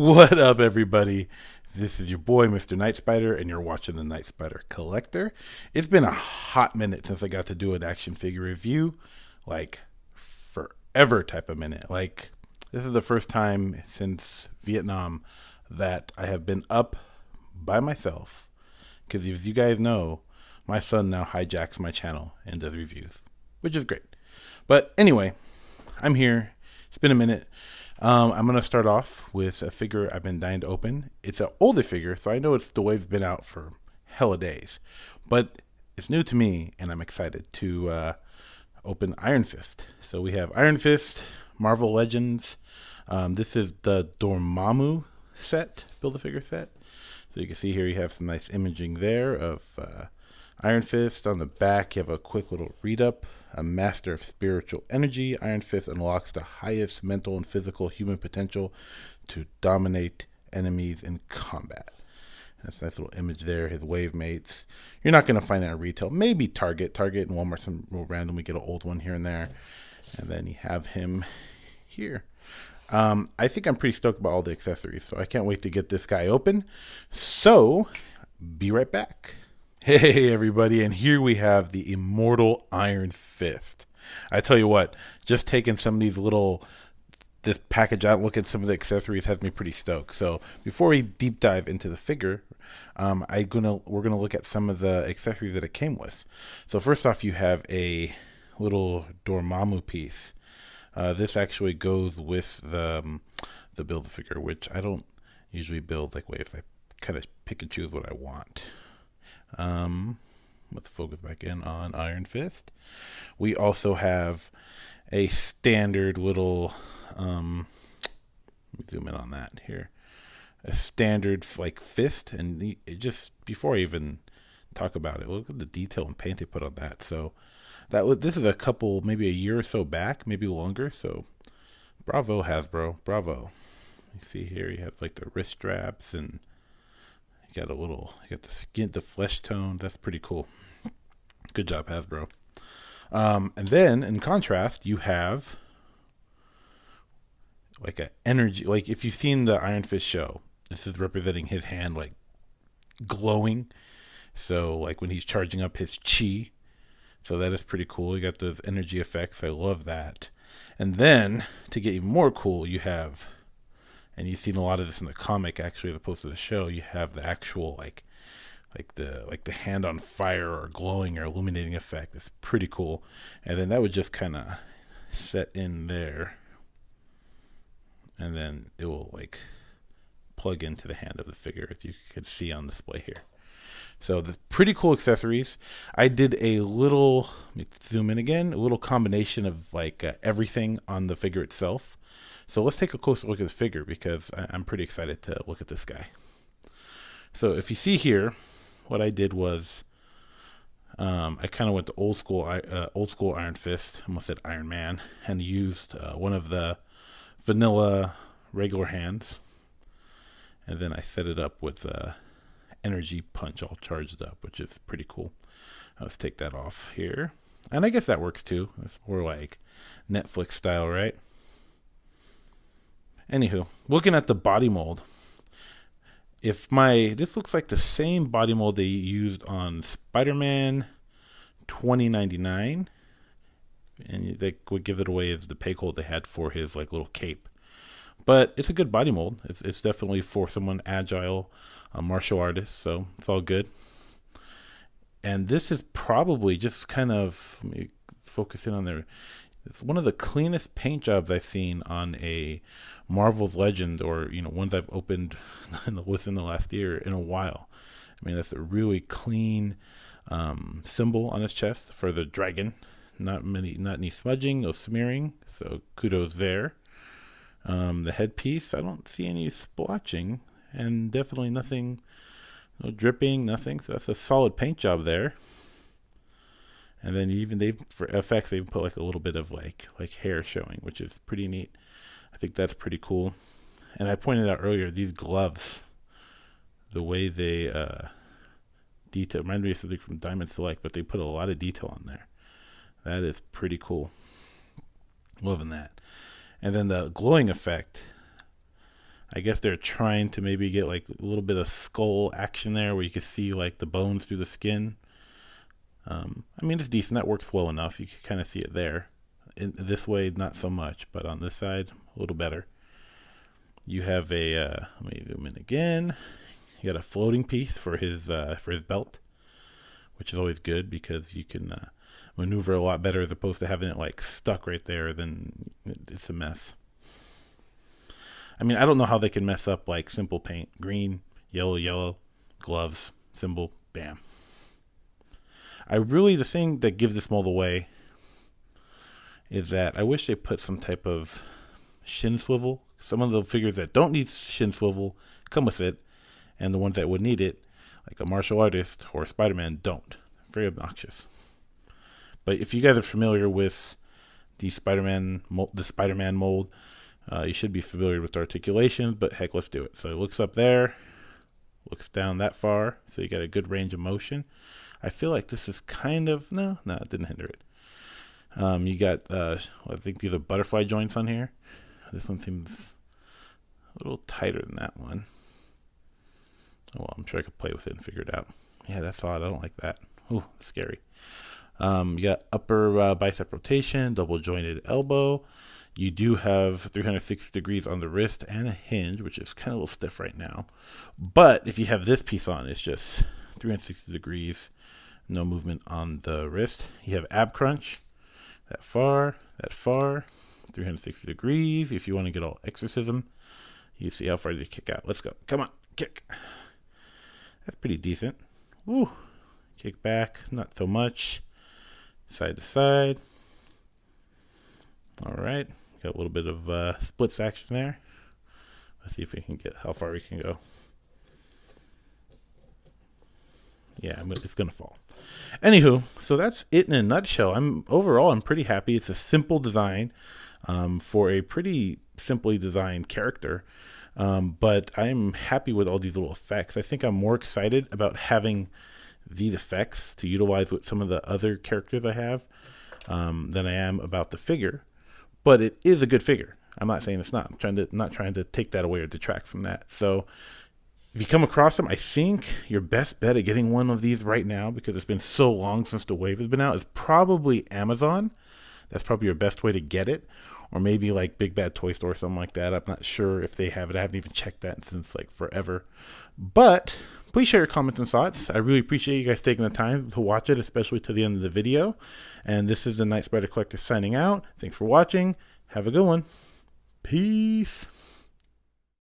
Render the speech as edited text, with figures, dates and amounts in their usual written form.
What up, everybody? This is your boy, Mr.Nightspyder, and you're watching the Nightspyder Collector. It's been a hot minute since I got to do an action figure review, like forever type of minute. Like, this is the first time since Vietnam that I have been up by myself. Because as you guys know, my son now hijacks my channel and does reviews, which is great. But anyway, I'm here. It's been a minute. I'm going to start off with a figure I've been dying to open. It's an older figure, so I know the wave's been out for hella days. But it's new to me, and I'm excited to open Iron Fist. So we have Iron Fist, Marvel Legends. This is the Dormammu set, Build-A-Figure set. So you can see here you have some nice imaging there of Iron Fist. On the back, you have a quick little read-up. A master of spiritual energy, Iron Fist unlocks the highest mental and physical human potential to dominate enemies in combat. That's a nice little image there, his wave mates. You're not going to find it in retail. Maybe Target and Walmart, some will randomly get an old one here and there. And then you have him here. I think I'm pretty stoked about all the accessories, so I can't wait to get this guy open. So, be right back. Hey everybody, and here we have the immortal Iron Fist. I tell you what, just taking some of this package out, look at some of the accessories has me pretty stoked. So before we deep dive into the figure, we're gonna look at some of the accessories that it came with. So first off, you have a little Dormammu piece. This actually goes with the Build-A-Figure, which I don't usually build like waves. I kind of pick and choose what I want. Let's focus back in on Iron Fist. We also have a standard little let me zoom in on that here. A standard like fist, and just before I even talk about it, look at the detail and paint they put on that. So this is a couple, maybe a year or so back, maybe longer. So bravo, Hasbro, bravo. You see here you have like the wrist straps, and you got the skin, the flesh tone. That's pretty cool. Good job, Hasbro. And then in contrast, you have like an energy, like if you've seen the Iron Fist show, this is representing his hand like glowing. So like when he's charging up his chi. So that is pretty cool. You got those energy effects. I love that. And then to get even more cool, you have, and you've seen a lot of this in the comic actually as opposed to the show, you have the actual like the hand on fire or glowing or illuminating effect. It's pretty cool. And then that would just kind of set in there, and then it will like plug into the hand of the figure, as you can see on display here. So the pretty cool accessories. I did a little, let me zoom in again, a little combination of like everything on the figure itself. So let's take a closer look at the figure, because I'm pretty excited to look at this guy. So if you see here, what I did was I kind of went to old school Iron Fist, almost said Iron Man, and used one of the vanilla regular hands, and then I set it up with energy punch all charged up, which is pretty cool. Let's take that off here, and I guess that works too. It's more like Netflix style, right? Anywho, looking at the body mold, this looks like the same body mold they used on Spider-Man 2099, and they would give it away as the peg hold they had for his like little cape. But it's a good body mold. It's definitely for someone agile, a martial artist, so it's all good. And this is probably just kind of, let me focus in on there. It's one of the cleanest paint jobs I've seen on a Marvel's Legend, or ones I've opened within the last year in a while. I mean, that's a really clean symbol on his chest for the dragon. Not any smudging, no smearing. So kudos there. The headpiece, I don't see any splotching, and definitely nothing, no dripping, nothing. So that's a solid paint job there. And then for effects, they even put like a little bit of like hair showing, which is pretty neat. I think that's pretty cool. And I pointed out earlier, these gloves, the way they detail, remind me of something from Diamond Select, but they put a lot of detail on there. That is pretty cool. Loving that. And then the glowing effect, I guess they're trying to maybe get like a little bit of skull action there where you can see like the bones through the skin. I mean, it's decent. That works well enough. You can kind of see it there. In this way, not so much, but on this side, a little better. You have a, let me zoom in again. You got a floating piece for his belt, which is always good because you can maneuver a lot better as opposed to having it like stuck right there. Then it's a mess. I mean, I don't know how they can mess up like simple paint. Green, yellow, gloves, symbol, bam. The thing that gives this mold away is that I wish they put some type of shin swivel. Some of the figures that don't need shin swivel come with it, and the ones that would need it, like a martial artist or a Spider-Man, don't. Very obnoxious. But if you guys are familiar with the Spider-Man mold, you should be familiar with the articulation, but heck, let's do it. So it looks up there, looks down that far, so you got a good range of motion. I feel like this is kind of, no, it didn't hinder it. You got, I think these are butterfly joints on here. This one seems a little tighter than that one. Oh, well, I'm sure I could play with it and figure it out. Yeah, that's odd. I don't like that. Ooh, scary. You got upper bicep rotation, double jointed elbow. You do have 360 degrees on the wrist and a hinge, which is kind of a little stiff right now. But if you have this piece on, it's just 360 degrees, no movement on the wrist. You have ab crunch, that far, 360 degrees. If you want to get all exorcism, you see how far they kick out. Let's go. Come on, kick. That's pretty decent. Woo. Kick back, not so much. Side to side. All right. Got a little bit of splits action there. Let's see if we can get how far we can go. Yeah, it's going to fall. Anywho, so that's it in a nutshell. I'm pretty happy. It's a simple design for a pretty simply designed character. But I'm happy with all these little effects. I think I'm more excited about having these effects to utilize with some of the other characters I have than I am about the figure. But it is a good figure. I'm not saying it's not. I'm not trying to take that away or detract from that. So if you come across them, I think your best bet at getting one of these right now, because it's been so long since the wave has been out, is probably Amazon. That's probably your best way to get it. Or maybe like Big Bad Toy Store or something like that. I'm not sure if they have it. I haven't even checked that since like forever. But please share your comments and thoughts. I really appreciate you guys taking the time to watch it, especially to the end of the video. And this is the Nightspyder Collector signing out. Thanks for watching. Have a good one. Peace.